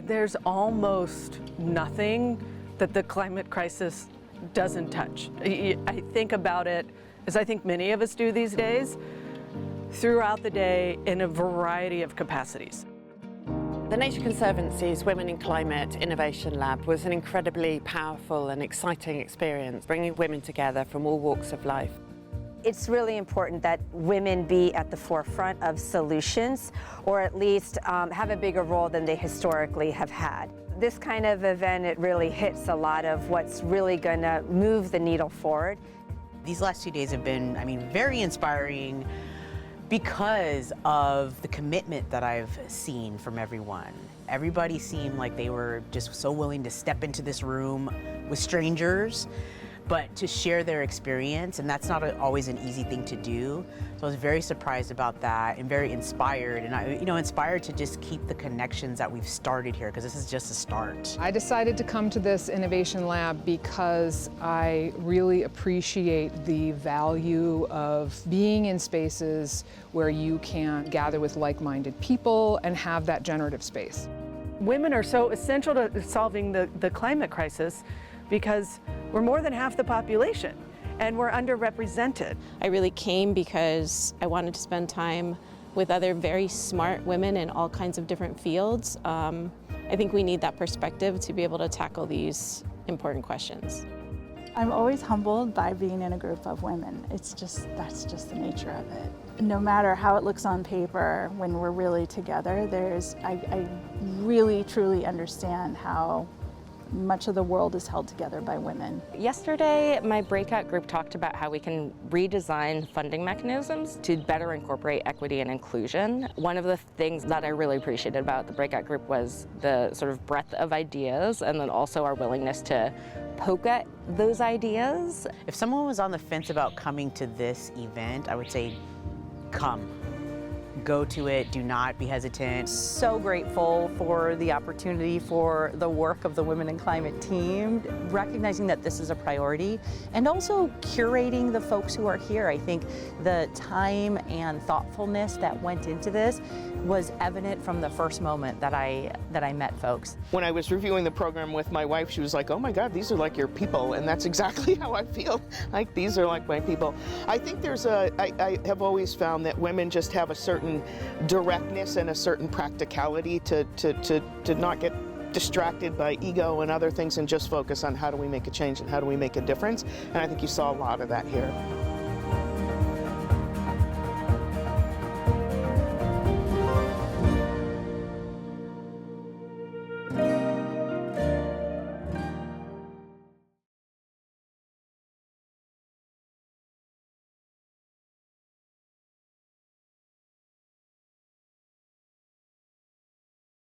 There's almost nothing that the climate crisis doesn't touch. I think about it, as I think many of us do these days, throughout the day in a variety of capacities. The Nature Conservancy's Women in Climate Innovation Lab was an incredibly powerful and exciting experience, bringing women together from all walks of life. It's really important that women be at the forefront of solutions, or at least have a bigger role than they historically have had. This kind of event, it really hits a lot of what's really going to move the needle forward. These last 2 days have been, very inspiring because of the commitment that I've seen from everyone. Everybody seemed like they were just so willing to step into this room with strangers, but to share their experience, and that's not always an easy thing to do. So I was very surprised about that and very inspired, and inspired to just keep the connections that we've started here, because this is just a start. I decided to come to this innovation lab because I really appreciate the value of being in spaces where you can gather with like-minded people and have that generative space. Women are so essential to solving the climate crisis because we're more than half the population and we're underrepresented. I really came because I wanted to spend time with other very smart women in all kinds of different fields. I think we need that perspective to be able to tackle these important questions. I'm always humbled by being in a group of women. That's just the nature of it. No matter how it looks on paper, when we're really together, I really truly understand how much of the world is held together by women. Yesterday, my breakout group talked about how we can redesign funding mechanisms to better incorporate equity and inclusion. One of the things that I really appreciated about the breakout group was the sort of breadth of ideas, and then also our willingness to poke at those ideas. If someone was on the fence about coming to this event, I would say, come. Go to it, do not be hesitant. So grateful for the opportunity, for the work of the Women in Climate team, recognizing that this is a priority, and also curating the folks who are here. I think the time and thoughtfulness that went into this was evident from the first moment that I met folks. When I was reviewing the program with my wife, she was like, oh my God, these are like your people, and that's exactly how I feel. Like, these are like my people. I think I have always found that women just have a certain directness and a certain practicality to not get distracted by ego and other things and just focus on how do we make a change and how do we make a difference. And I think you saw a lot of that here.